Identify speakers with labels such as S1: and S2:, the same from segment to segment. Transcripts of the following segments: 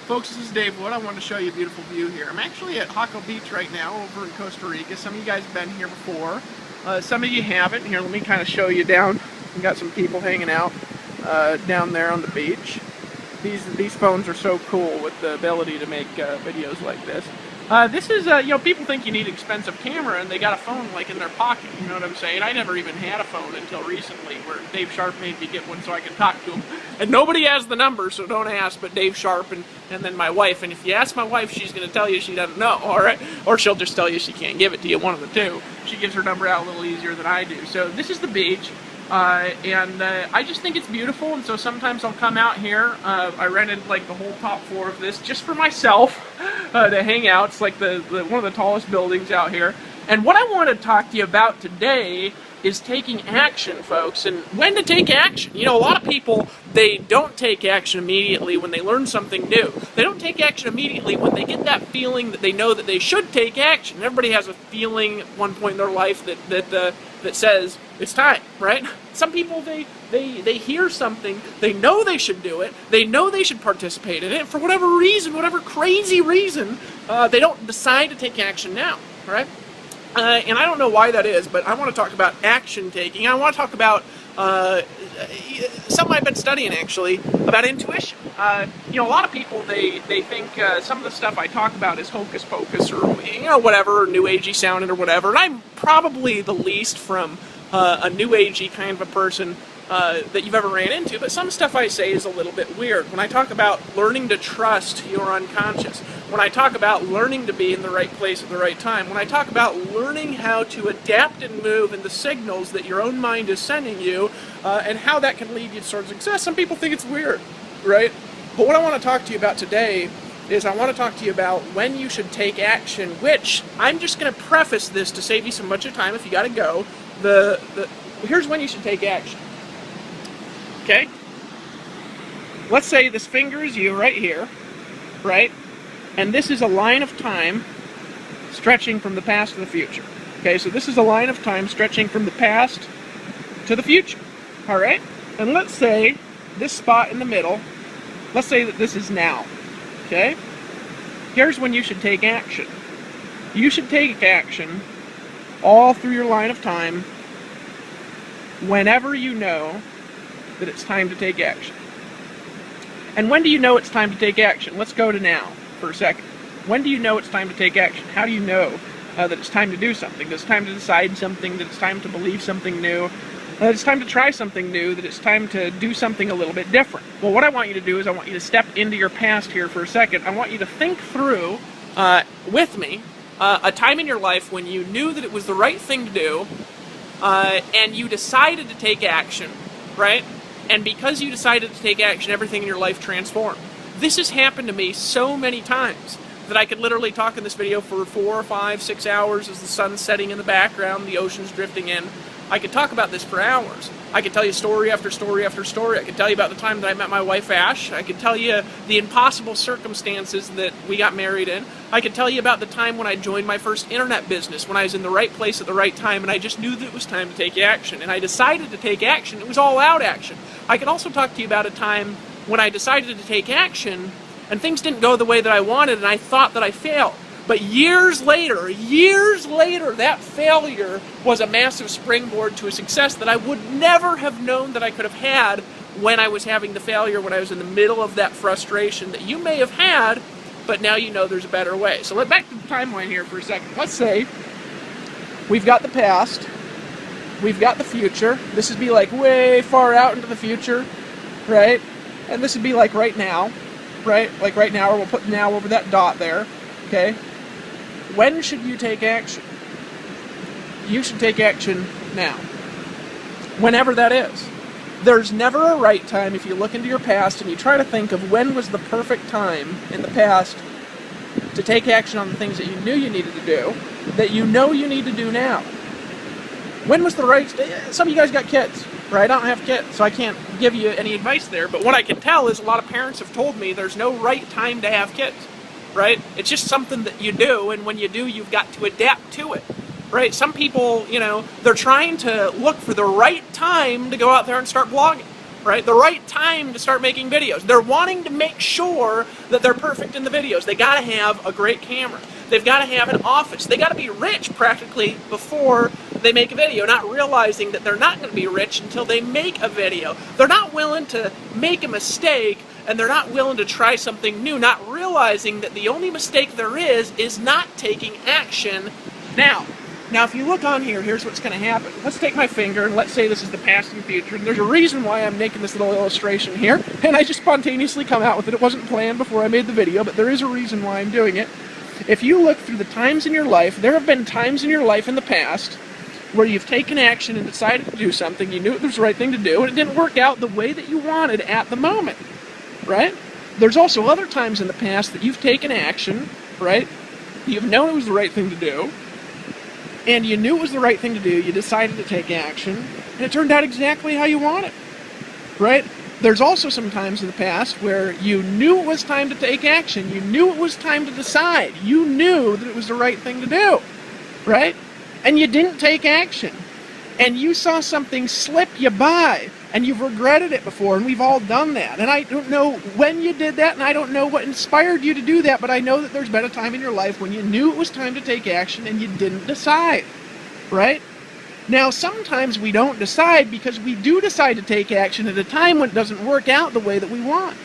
S1: Folks, this is Dave Wood. I wanted to show you a beautiful view here. I'm actually at Jaco Beach right now over in Costa Rica. Some of you guys have been here before. Some of you haven't. Here, let me kind of show you down. We've got some people hanging out down there on the beach. These phones are so cool with the ability to make videos like this. This is, you know, people think you need an expensive camera and they got a phone like in their pocket, you know what I'm saying? I never even had a phone until recently where Dave Sharp made me get one so I could talk to him. And nobody has the number, so don't ask, but Dave Sharp and then my wife. And if you ask my wife, she's going to tell you she doesn't know, alright? Or she'll just tell you she can't give it to you, one of the two. She gives her number out a little easier than I do. So this is the beach. I just think it's beautiful, and so sometimes I'll come out here. I rented like the whole top floor of this just for myself to hang out. It's like one of the tallest buildings out here. And what I want to talk to you about today is taking action, folks, and when to take action. You know, a lot of people, they don't take action immediately when they learn something new. They don't take action immediately when they get that feeling that they know that they should take action. Everybody has a feeling at one point in their life that says it's time, right? Some people, they hear something, they know they should do it, they know they should participate in it, and for whatever reason, whatever crazy reason, they don't decide to take action now, right? And I don't know why that is, but I want to talk about action taking. I want to talk about something I've been studying, actually, about intuition. You know, a lot of people, they think some of the stuff I talk about is hocus pocus or, you know, whatever, new agey sounding or whatever. And I'm probably the least from a new agey kind of a person that you've ever ran into, but some stuff I say is a little bit weird. When I talk about learning to trust your unconscious, when I talk about learning to be in the right place at the right time, when I talk about learning how to adapt and move in the signals that your own mind is sending you, and how that can lead you towards success, some people think it's weird, right? But what I want to talk to you about today is I want to talk to you about when you should take action, which I'm just going to preface this to save you some bunch of time if you got to go. Here's when you should take action. Okay? Let's say this finger is you right here, right? And this is a line of time stretching from the past to the future. Okay, so this is a line of time stretching from the past to the future. Alright? And let's say this spot in the middle, let's say that this is now. Okay? Here's when you should take action. You should take action all through your line of time whenever you know that it's time to take action. And when do you know it's time to take action? Let's go to now for a second. When do you know it's time to take action? How do you know that it's time to do something? That it's time to decide something? That it's time to believe something new? That it's time to try something new? That it's time to do something a little bit different? Well, what I want you to do is I want you to step into your past here for a second. I want you to think through, with me, a time in your life when you knew that it was the right thing to do, and you decided to take action, right? And because you decided to take action, everything in your life transformed. This has happened to me so many times that I could literally talk in this video for 4, 5, 6 hours as the sun's setting in the background, the ocean's drifting in. I could talk about this for hours. I could tell you story after story after story. I could tell you about the time that I met my wife, Ash. I could tell you the impossible circumstances that we got married in. I could tell you about the time when I joined my first internet business, when I was in the right place at the right time, and I just knew that it was time to take action. And I decided to take action. It was all-out action. I could also talk to you about a time when I decided to take action, and things didn't go the way that I wanted, and I thought that I failed. But years later, that failure was a massive springboard to a success that I would never have known that I could have had when I was having the failure, when I was in the middle of that frustration that you may have had, but now you know there's a better way. So let's back to the timeline here for a second. Let's say we've got the past, we've got the future. This would be like way far out into the future, right? And this would be like right now, right? Like right now, or we'll put now over that dot there, okay? When should you take action? You should take action now. Whenever that is. There's never a right time if you look into your past and you try to think of when was the perfect time in the past to take action on the things that you knew you needed to do, that you know you need to do now. When was the right... Some of you guys got kids, right? I don't have kids, so I can't give you any advice there. But what I can tell is a lot of parents have told me there's no right time to have kids. Right? It's just something that you do, and when you do, you've got to adapt to it. Right? Some people, you know, they're trying to look for the right time to go out there and start blogging. right? The right time to start making videos. They're wanting to make sure that they're perfect in the videos. They got to have a great camera. They've got to have an office. They got to be rich practically before they make a video, not realizing that they're not going to be rich until they make a video. They're not willing to make a mistake, and they're not willing to try something new, not realizing that the only mistake there is not taking action now. Now, if you look on here, here's what's going to happen. Let's take my finger, and let's say this is the past and future, and there's a reason why I'm making this little illustration here, and I just spontaneously come out with it. It wasn't planned before I made the video, but there is a reason why I'm doing it. If you look through the times in your life, there have been times in your life in the past where you've taken action and decided to do something, you knew it was the right thing to do, and it didn't work out the way that you wanted at the moment, right? There's also other times in the past that you've taken action, right? You've known it was the right thing to do, and you knew it was the right thing to do, you decided to take action, and it turned out exactly how you wanted, right? There's also some times in the past where you knew it was time to take action, you knew it was time to decide, you knew that it was the right thing to do, right? And you didn't take action, and you saw something slip you by, and you've regretted it before, and we've all done that. And I don't know when you did that, and I don't know what inspired you to do that, but I know that there's been a time in your life when you knew it was time to take action and you didn't decide, right? Now, sometimes we don't decide because we do decide to take action at a time when it doesn't work out the way that we want.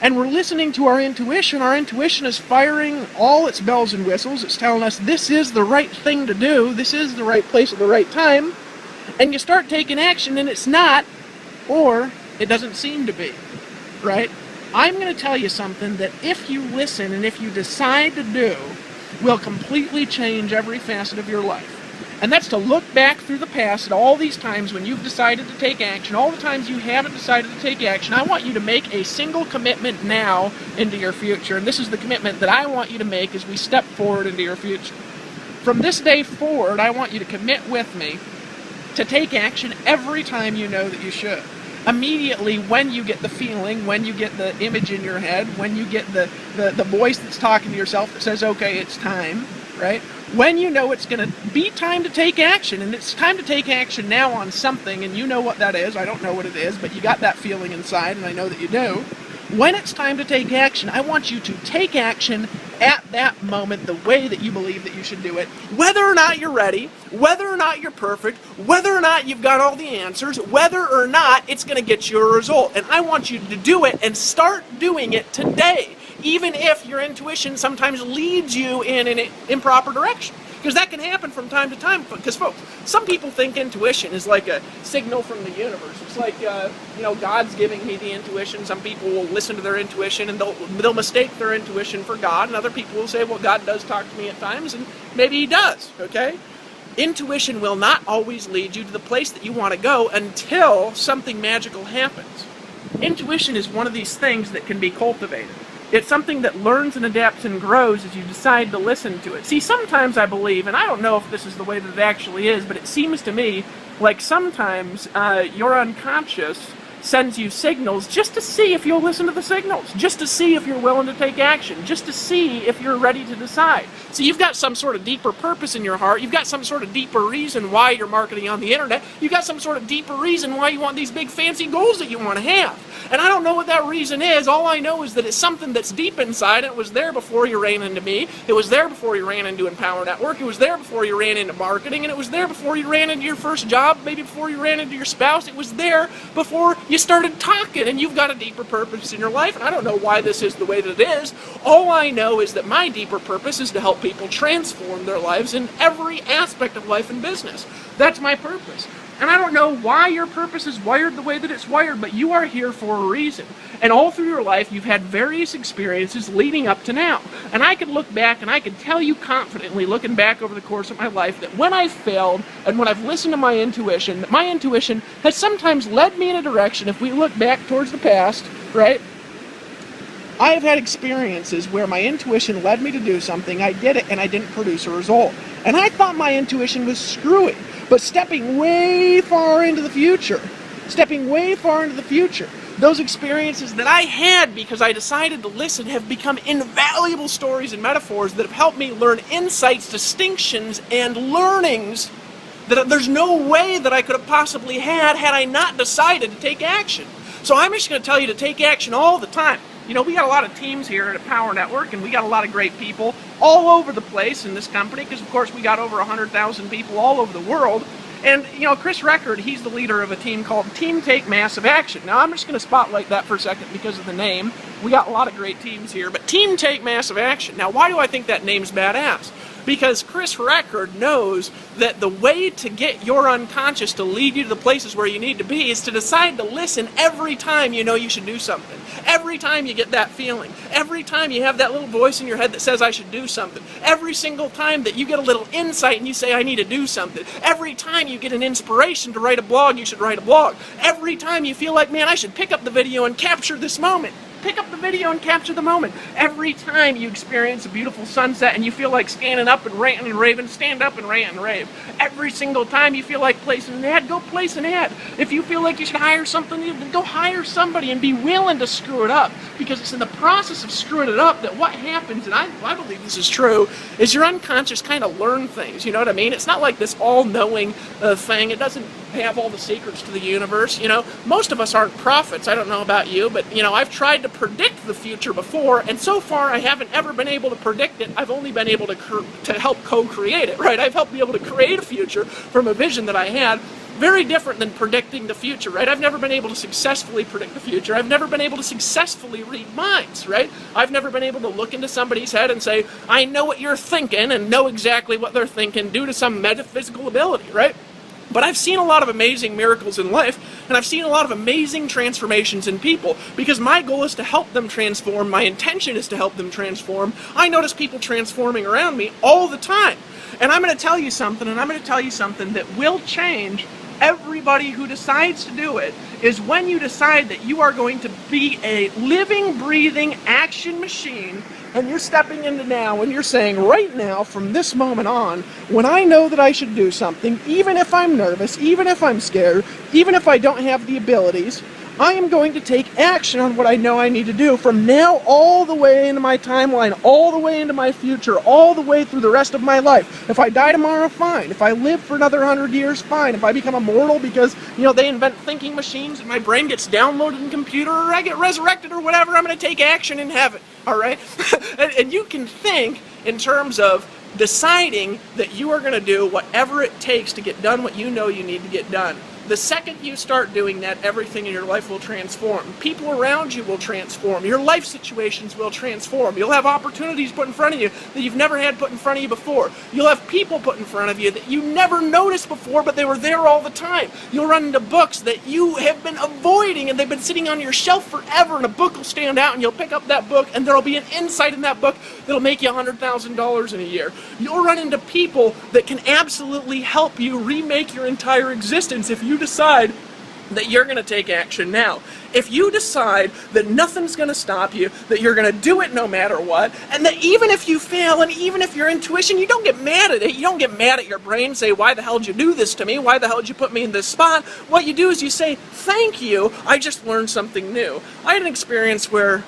S1: And we're listening to our intuition. Our intuition is firing all its bells and whistles. It's telling us this is the right thing to do. This is the right place at the right time. And you start taking action and it's not, or it doesn't seem to be, right? I'm going to tell you something that if you listen and if you decide to do, will completely change every facet of your life. And that's to look back through the past at all these times when you've decided to take action, all the times you haven't decided to take action. I want you to make a single commitment now into your future. And this is the commitment that I want you to make as we step forward into your future. From this day forward, I want you to commit with me to take action every time you know that you should. Immediately when you get the feeling, when you get the image in your head, when you get the voice that's talking to yourself that says, okay, it's time, right? When you know it's going to be time to take action, and it's time to take action now on something, and you know what that is, I don't know what it is, but you got that feeling inside, and I know that you do. When it's time to take action, I want you to take action at that moment the way that you believe that you should do it, whether or not you're ready, whether or not you're perfect, whether or not you've got all the answers, whether or not it's going to get you a result. And I want you to do it and start doing it today, even if your intuition sometimes leads you in an improper direction. Because that can happen from time to time. Because, folks, some people think intuition is like a signal from the universe. It's like, God's giving me the intuition. Some people will listen to their intuition and they'll mistake their intuition for God. And other people will say, well, God does talk to me at times, and maybe He does, okay? Intuition will not always lead you to the place that you want to go until something magical happens. Intuition is one of these things that can be cultivated. It's something that learns and adapts and grows as you decide to listen to it. See, sometimes I believe, and I don't know if this is the way that it actually is, but it seems to me like sometimes your unconscious sends you signals just to see if you'll listen to the signals, just to see if you're willing to take action, just to see if you're ready to decide. So you've got some sort of deeper purpose in your heart, you've got some sort of deeper reason why you're marketing on the internet, you've got some sort of deeper reason why you want these big fancy goals that you want to have. And I don't know what that reason is. All I know is that it's something that's deep inside. It was there before you ran into me. It was there before you ran into Empower Network. It was there before you ran into marketing. And it was there before you ran into your first job, maybe before you ran into your spouse. It was there before you started talking. And you've got a deeper purpose in your life. And I don't know why this is the way that it is. All I know is that my deeper purpose is to help people transform their lives in every aspect of life and business. That's my purpose. And I don't know why your purpose is wired the way that it's wired, but you are here for a reason. And all through your life, you've had various experiences leading up to now. And I could look back and I could tell you confidently, looking back over the course of my life, that when I've failed and when I've listened to my intuition, that my intuition has sometimes led me in a direction, if we look back towards the past, right? I have had experiences where my intuition led me to do something, I did it, and I didn't produce a result. And I thought my intuition was screwy. But stepping way far into the future, those experiences that I had because I decided to listen have become invaluable stories and metaphors that have helped me learn insights, distinctions, and learnings that there's no way that I could have possibly had I not decided to take action. So I'm just going to tell you to take action all the time. You know, we got a lot of teams here at Power Network, and we got a lot of great people all over the place in this company, because of course we got over 100,000 people all over the world. And, you know, Chris Record, he's the leader of a team called Team Take Massive Action. Now, I'm just going to spotlight that for a second because of the name. We got a lot of great teams here, but Team Take Massive Action. Now, why do I think that name's badass? Because Chris Record knows that the way to get your unconscious to lead you to the places where you need to be is to decide to listen every time you know you should do something. Every time you get that feeling. Every time you have that little voice in your head that says, I should do something. Every single time that you get a little insight and you say, I need to do something. Every time you get an inspiration to write a blog, you should write a blog. Every time you feel like, man, I should pick up the video and capture this moment. Pick up the video and capture the moment. Every time you experience a beautiful sunset and you feel like standing up and ranting and raving, stand up and rant and rave. Every single time you feel like placing an ad, go place an ad. If you feel like you should hire something, then go hire somebody and be willing to screw it up. Because it's in the process of screwing it up that what happens, and I believe this is true, is your unconscious kind of learn things. You know what I mean? It's not like this all-knowing thing. It doesn't have all the secrets to the universe. You know, most of us aren't prophets. I don't know about you, but, you know, I've tried to predict the future before, and so far I haven't ever been able to predict it. I've only been able to help co-create it, right? I've helped be able to create a future from a vision that I had. Very different than predicting the future, right? I've never been able to successfully predict the future. I've never been able to successfully read minds, right? I've never been able to look into somebody's head and say, I know what you're thinking and know exactly what they're thinking due to some metaphysical ability, right? But I've seen a lot of amazing miracles in life, and I've seen a lot of amazing transformations in people, because my goal is to help them transform. My intention is to help them transform. I notice people transforming around me all the time. And I'm going to tell you something, that will change everybody who decides to do it, is when you decide that you are going to be a living, breathing action machine, and you're stepping into now, and you're saying, right now, from this moment on, when I know that I should do something, even if I'm nervous, even if I'm scared, even if I don't have the abilities, I am going to take action on what I know I need to do from now all the way into my timeline, all the way into my future, all the way through the rest of my life. If I die tomorrow, fine. If I live for another 100 years, fine. If I become immortal because, you know, they invent thinking machines and my brain gets downloaded in a computer, or I get resurrected or whatever, I'm going to take action in heaven, all right? And you can think in terms of deciding that you are going to do whatever it takes to get done what you know you need to get done. The second you start doing that, everything in your life will transform. People around you will transform. Your life situations will transform. You'll have opportunities put in front of you that you've never had put in front of you before. You'll have people put in front of you that you never noticed before, but they were there all the time. You'll run into books that you have been avoiding, and they've been sitting on your shelf forever, and a book will stand out, and you'll pick up that book, and there'll be an insight in that book that'll make you $100,000 in a year. You'll run into people that can absolutely help you remake your entire existence if you decide that you're going to take action now. If you decide that nothing's going to stop you, that you're going to do it no matter what, and that even if you fail, and even if your intuition, you don't get mad at it, you don't get mad at your brain and say, why the hell did you do this to me? Why the hell did you put me in this spot? What you do is you say, thank you, I just learned something new. I had an experience where,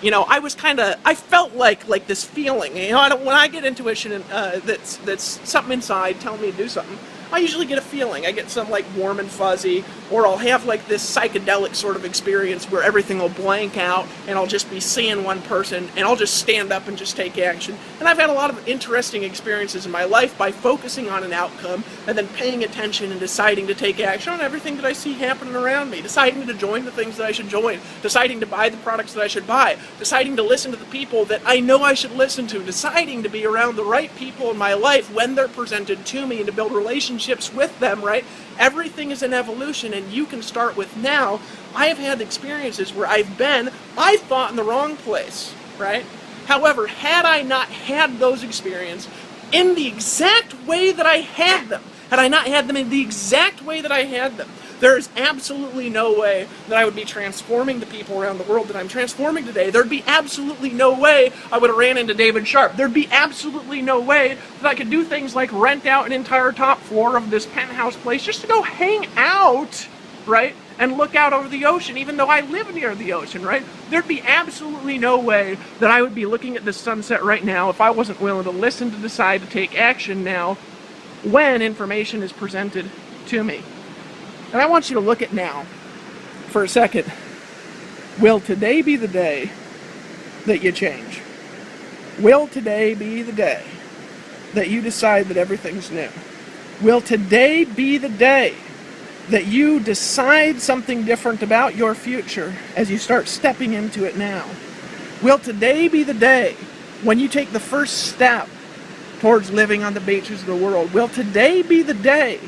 S1: you know, I felt like this feeling, you know, when I get intuition that's something inside telling me to do something, I usually get a feeling. I get some like warm and fuzzy, or I'll have like this psychedelic sort of experience where everything will blank out and I'll just be seeing one person and I'll just stand up and just take action. And I've had a lot of interesting experiences in my life by focusing on an outcome and then paying attention and deciding to take action on everything that I see happening around me, deciding to join the things that I should join, deciding to buy the products that I should buy, deciding to listen to the people that I know I should listen to, deciding to be around the right people in my life when they're presented to me and to build relationships with them, right? Everything is an evolution, and you can start with now. I have had experiences where I thought in the wrong place, right? However, had I not had those experiences in the exact way that I had them, had I not had them in the exact way that I had them, there is absolutely no way that I would be transforming the people around the world that I'm transforming today. There'd be absolutely no way I would have ran into David Sharp. There'd be absolutely no way that I could do things like rent out an entire top floor of this penthouse place just to go hang out, right? And look out over the ocean, even though I live near the ocean, right? There'd be absolutely no way that I would be looking at this sunset right now if I wasn't willing to listen to decide to take action now when information is presented to me. And I want you to look at now for a second. Will today be the day that you change? Will today be the day that you decide that everything's new? Will today be the day that you decide something different about your future as you start stepping into it now? Will today be the day when you take the first step towards living on the beaches of the world? Will today be the day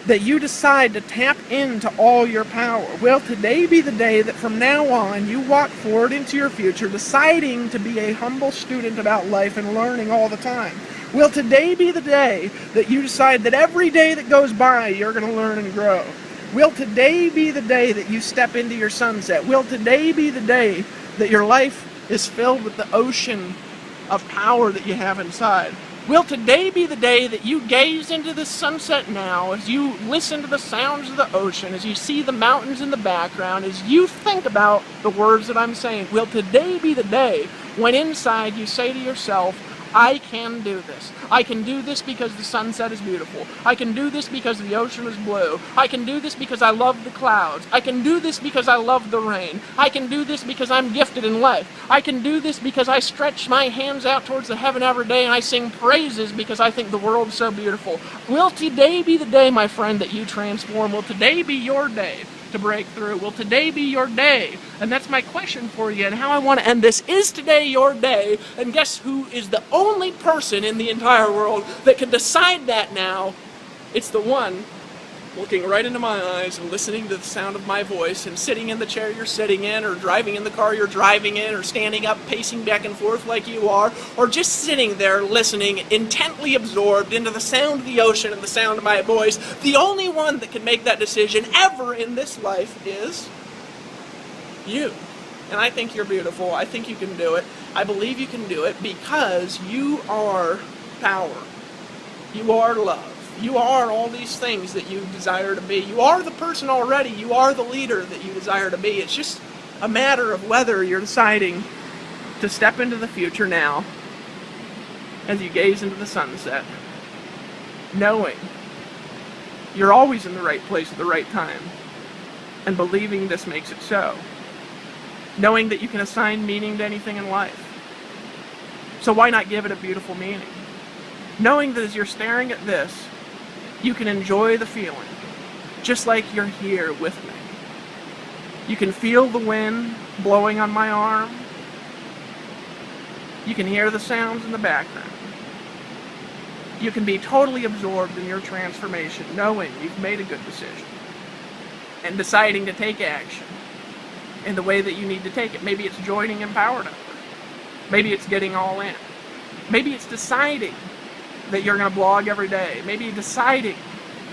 S1: that you decide to tap into all your power? Will today be the day that from now on you walk forward into your future deciding to be a humble student about life and learning all the time? Will today be the day that you decide that every day that goes by you're going to learn and grow? Will today be the day that you step into your sunset? Will today be the day that your life is filled with the ocean of power that you have inside? Will today be the day that you gaze into the sunset now, as you listen to the sounds of the ocean, as you see the mountains in the background, as you think about the words that I'm saying? Will today be the day when inside you say to yourself, I can do this. I can do this because the sunset is beautiful. I can do this because the ocean is blue. I can do this because I love the clouds. I can do this because I love the rain. I can do this because I'm gifted in life. I can do this because I stretch my hands out towards the heaven every day and I sing praises because I think the world is so beautiful. Will today be the day, my friend, that you transform? Will today be your day to break through? Will today be your day? And that's my question for you, and how I want to end this. Is today your day? And guess who is the only person in the entire world that can decide that now? It's the one looking right into my eyes and listening to the sound of my voice, and sitting in the chair you're sitting in, or driving in the car you're driving in, or standing up pacing back and forth like you are, or just sitting there listening, intently absorbed into the sound of the ocean and the sound of my voice. The only one that can make that decision ever in this life is you. And I think you're beautiful. I think you can do it. I believe you can do it because you are power. You are love. You are all these things that you desire to be. You are the person already. You are the leader that you desire to be. It's just a matter of whether you're deciding to step into the future now as you gaze into the sunset, knowing you're always in the right place at the right time, and believing this makes it so. Knowing that you can assign meaning to anything in life. So why not give it a beautiful meaning? Knowing that as you're staring at this, you can enjoy the feeling, just like you're here with me. You can feel the wind blowing on my arm. You can hear the sounds in the background. You can be totally absorbed in your transformation, knowing you've made a good decision, and deciding to take action in the way that you need to take it. Maybe it's joining Empowered Hour. Maybe it's getting all in. Maybe it's deciding that you're going to blog every day. Maybe deciding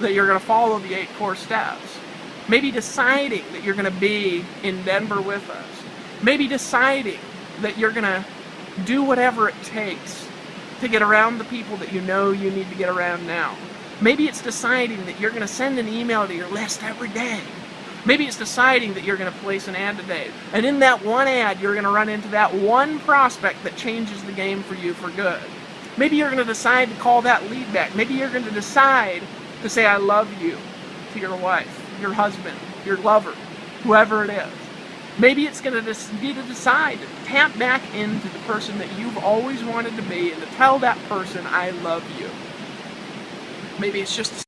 S1: that you're going to follow the 8 core steps. Maybe deciding that you're going to be in Denver with us. Maybe deciding that you're going to do whatever it takes to get around the people that you know you need to get around now. Maybe it's deciding that you're going to send an email to your list every day. Maybe it's deciding that you're going to place an ad today. And in that one ad, you're going to run into that one prospect that changes the game for you for good. Maybe you're going to decide to call that lead back. Maybe you're going to decide to say, I love you to your wife, your husband, your lover, whoever it is. Maybe it's going to be to decide to tap back into the person that you've always wanted to be and to tell that person, I love you. Maybe it's just